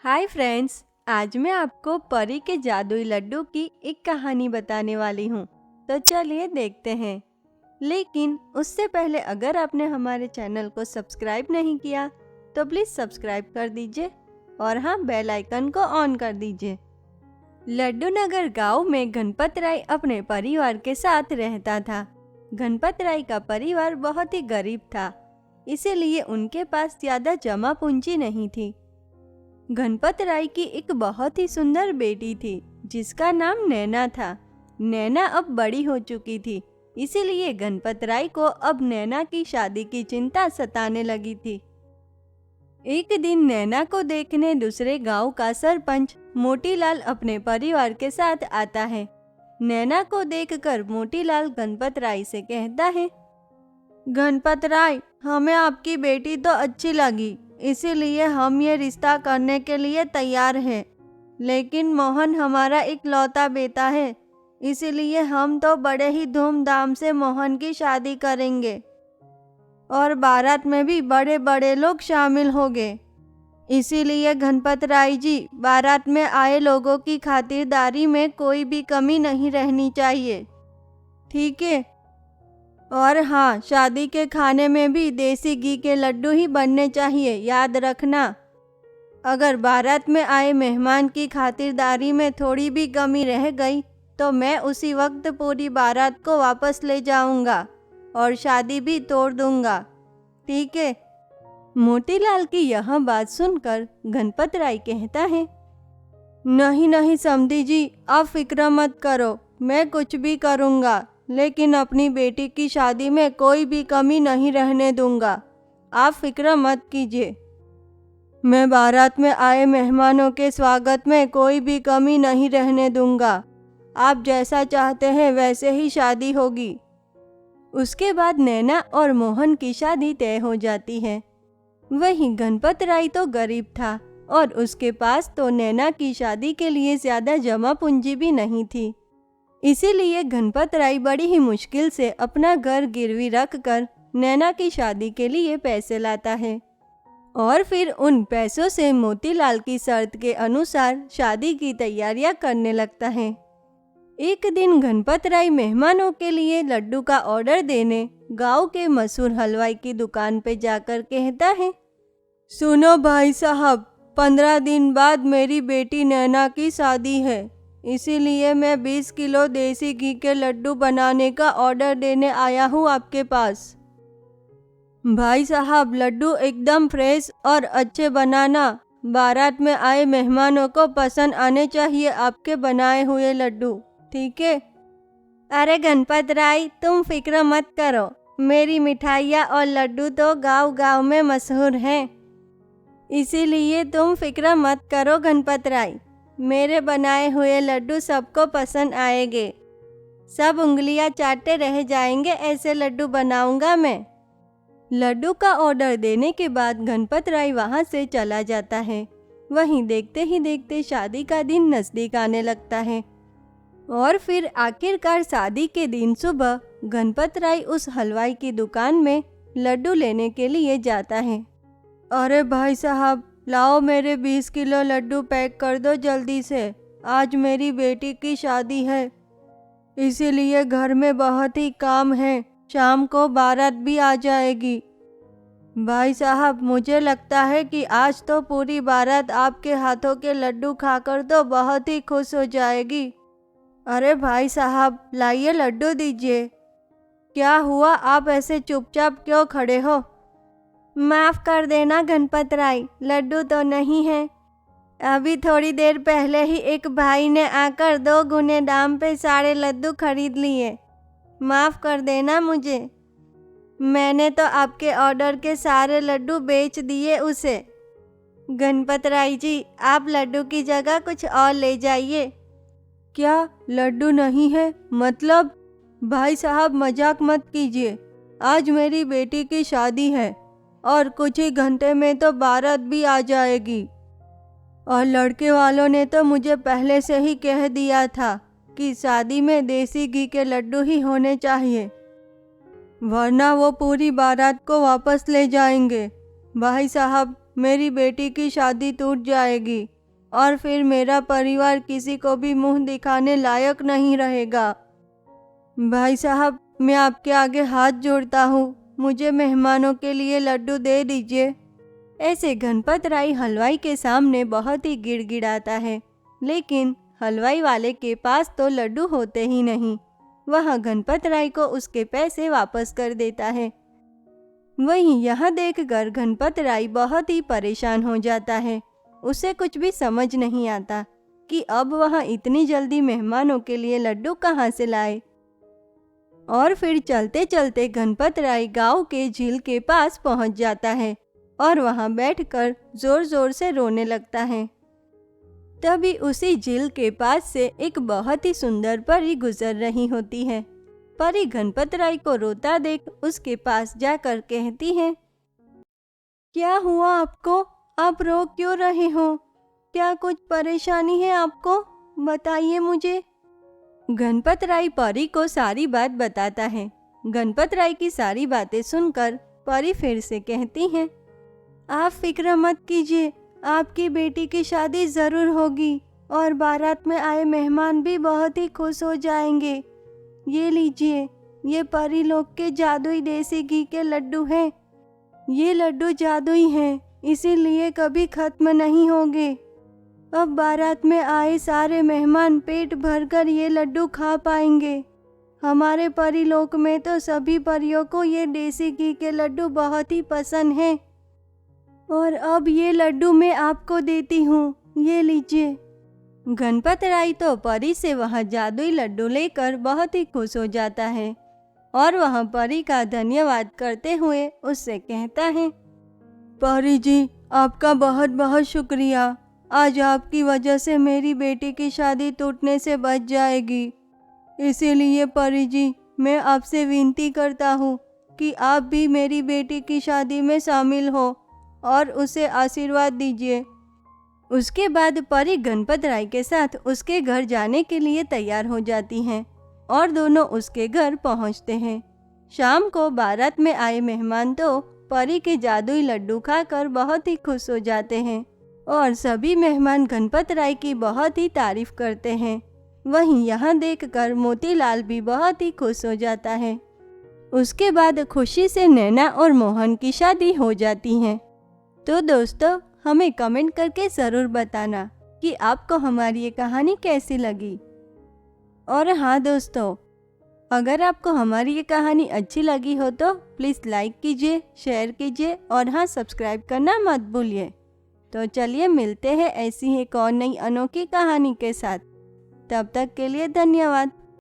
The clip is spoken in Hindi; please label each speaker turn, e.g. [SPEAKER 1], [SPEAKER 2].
[SPEAKER 1] हाय फ्रेंड्स, आज मैं आपको परी के जादुई लड्डू की एक कहानी बताने वाली हूँ। तो चलिए देखते हैं। लेकिन उससे पहले अगर आपने हमारे चैनल को सब्सक्राइब नहीं किया तो प्लीज़ सब्सक्राइब कर दीजिए और हाँ, बेल आइकन को ऑन कर दीजिए। लड्डू नगर गांव में गणपत राय अपने परिवार के साथ रहता था। गणपत राय का परिवार बहुत ही गरीब था, इसीलिए उनके पास ज़्यादा जमा पूंजी नहीं थी। गणपत राय की एक बहुत ही सुंदर बेटी थी जिसका नाम नैना था। नैना अब बड़ी हो चुकी थी, इसीलिए गणपत राय को अब नैना की शादी की चिंता सताने लगी थी। एक दिन नैना को देखने दूसरे गांव का सरपंच मोतीलाल अपने परिवार के साथ आता है। नैना को देखकर मोतीलाल गणपत राय से कहता है, गणपत राय, हमें आपकी बेटी तो अच्छी लगी, इसीलिए हम ये रिश्ता करने के लिए तैयार हैं। लेकिन मोहन हमारा इकलौता बेटा है, इसीलिए हम तो बड़े ही धूमधाम से मोहन की शादी करेंगे और बारात में भी बड़े बड़े लोग शामिल होंगे। इसीलिए गणपत राय जी, बारात में आए लोगों की खातिरदारी में कोई भी कमी नहीं रहनी चाहिए, ठीक है? और हाँ, शादी के खाने में भी देसी घी के लड्डू ही बनने चाहिए, याद रखना। अगर बारात में आए मेहमान की खातिरदारी में थोड़ी भी कमी रह गई तो मैं उसी वक्त पूरी बारात को वापस ले जाऊंगा और शादी भी तोड़ दूंगा, ठीक है? मोतीलाल की यह बात सुनकर गणपत राय कहता है, नहीं नहीं समधी जी, आप फिक्र मत करो, मैं कुछ भी करूंगा, लेकिन अपनी बेटी की शादी में कोई भी कमी नहीं रहने दूंगा। आप फिक्र मत कीजिए। मैं बारात में आए मेहमानों के स्वागत में कोई भी कमी नहीं रहने दूंगा। आप जैसा चाहते हैं वैसे ही शादी होगी। उसके बाद नैना और मोहन की शादी तय हो जाती है। वहीं गणपत राय तो गरीब था और उसके पास तो नैना की शादी के लिए ज्यादा जमा पूंजी भी नहीं थी। इसीलिए गणपत राय बड़ी ही मुश्किल से अपना घर गिरवी रखकर नैना की शादी के लिए पैसे लाता है और फिर उन पैसों से मोतीलाल की शर्त के अनुसार शादी की तैयारियां करने लगता है। एक दिन गणपत राय मेहमानों के लिए लड्डू का ऑर्डर देने गांव के मशहूर हलवाई की दुकान पे जाकर कहता है, सुनो भाई साहब, 15 दिन बाद मेरी बेटी नैना की शादी है, इसीलिए मैं 20 किलो देसी घी के लड्डू बनाने का ऑर्डर देने आया हूँ आपके पास। भाई साहब, लड्डू एकदम फ्रेश और अच्छे बनाना, बारात में आए मेहमानों को पसंद आने चाहिए आपके बनाए हुए लड्डू, ठीक है? अरे गणपत राय, तुम फिक्र मत करो, मेरी मिठाइयाँ और लड्डू तो गांव गांव में मशहूर हैं, इसीलिए तुम फिक्र मत करो गणपत राय, मेरे बनाए हुए लड्डू सबको पसंद आएंगे, सब उंगलियां चाटते रह जाएंगे, ऐसे लड्डू बनाऊंगा मैं। लड्डू का ऑर्डर देने के बाद गणपत राय वहां से चला जाता है। वहीं देखते ही देखते शादी का दिन नजदीक आने लगता है और फिर आखिरकार शादी के दिन सुबह गणपत राय उस हलवाई की दुकान में लड्डू लेने के लिए जाता है। अरे भाई साहब, लाओ मेरे 20 किलो लड्डू पैक कर दो जल्दी से, आज मेरी बेटी की शादी है, इसीलिए घर में बहुत ही काम है, शाम को बारात भी आ जाएगी। भाई साहब, मुझे लगता है कि आज तो पूरी बारात आपके हाथों के लड्डू खाकर तो बहुत ही खुश हो जाएगी। अरे भाई साहब, लाइए लड्डू दीजिए। क्या हुआ, आप ऐसे चुपचाप क्यों खड़े हो? माफ़ कर देना गणपत राय, लड्डू तो नहीं है। अभी थोड़ी देर पहले ही एक भाई ने आकर 2 गुने दाम पे सारे लड्डू खरीद लिए। माफ़ कर देना मुझे, मैंने तो आपके ऑर्डर के सारे लड्डू बेच दिए उसे। गणपत राय जी, आप लड्डू की जगह कुछ और ले जाइए। क्या लड्डू नहीं है? मतलब? भाई साहब, मजाक मत कीजिए, आज मेरी बेटी की शादी है और कुछ ही घंटे में तो बारात भी आ जाएगी और लड़के वालों ने तो मुझे पहले से ही कह दिया था कि शादी में देसी घी के लड्डू ही होने चाहिए, वरना वो पूरी बारात को वापस ले जाएंगे। भाई साहब, मेरी बेटी की शादी टूट जाएगी, और फिर मेरा परिवार किसी को भी मुंह दिखाने लायक नहीं रहेगा। भाई साहब, मैं आपके आगे हाथ जोड़ता हूँ, मुझे मेहमानों के लिए लड्डू दे दीजिए। ऐसे गणपत राय हलवाई के सामने बहुत ही गिड़गिड़ाता है, लेकिन हलवाई वाले के पास तो लड्डू होते ही नहीं। वह गणपत राय को उसके पैसे वापस कर देता है। वहीं यह देखकर गणपत राय बहुत ही परेशान हो जाता है। उसे कुछ भी समझ नहीं आता कि अब वह इतनी जल्दी मेहमानों के लिए लड्डू कहाँ से लाए। और फिर चलते चलते गणपत राय गांव के झील के पास पहुंच जाता है और वहां बैठकर जोर जोर से रोने लगता है। तभी उसी झील के पास से एक बहुत ही सुंदर परी गुजर रही होती है। परी गणपत राय को रोता देख उसके पास जाकर कहती है, क्या हुआ आपको? आप रो क्यों रहे हो? क्या कुछ परेशानी है आपको? बताइए मुझे। गणपत राय परी को सारी बात बताता है। गणपत राय की सारी बातें सुनकर परी फिर से कहती है, आप फिक्र मत कीजिए, आपकी बेटी की शादी जरूर होगी और बारात में आए मेहमान भी बहुत ही खुश हो जाएंगे। ये लीजिए, ये परी लोग के जादुई देसी घी के लड्डू हैं। ये लड्डू जादुई हैं, इसीलिए कभी खत्म नहीं होंगे। अब बारात में आए सारे मेहमान पेट भरकर ये लड्डू खा पाएंगे। हमारे परी लोक में तो सभी परियों को ये देसी घी के लड्डू बहुत ही पसंद हैं। और अब ये लड्डू मैं आपको देती हूँ, ये लीजिए। गणपत राय तो परी से वह जादुई लड्डू लेकर बहुत ही खुश हो जाता है और वह परी का धन्यवाद करते हुए उससे कहता है, परी जी, आपका बहुत बहुत शुक्रिया। आज आपकी वजह से मेरी बेटी की शादी टूटने से बच जाएगी। इसीलिए परी जी, मैं आपसे विनती करता हूँ कि आप भी मेरी बेटी की शादी में शामिल हो और उसे आशीर्वाद दीजिए। उसके बाद परी गणपत राय के साथ उसके घर जाने के लिए तैयार हो जाती हैं और दोनों उसके घर पहुंचते हैं। शाम को बारात में आए मेहमान तो परी के जादुई लड्डू खाकर बहुत ही खुश हो जाते हैं और सभी मेहमान गणपत राय की बहुत ही तारीफ करते हैं। वहीं यहाँ देखकर मोतीलाल भी बहुत ही खुश हो जाता है। उसके बाद खुशी से नैना और मोहन की शादी हो जाती है। तो दोस्तों, हमें कमेंट करके ज़रूर बताना कि आपको हमारी ये कहानी कैसी लगी। और हाँ दोस्तों, अगर आपको हमारी ये कहानी अच्छी लगी हो तो प्लीज़ लाइक कीजिए, शेयर कीजिए और हाँ, सब्सक्राइब करना मत भूलिए। तो चलिए मिलते हैं ऐसी ही एक और नई अनोखी कहानी के साथ। तब तक के लिए धन्यवाद।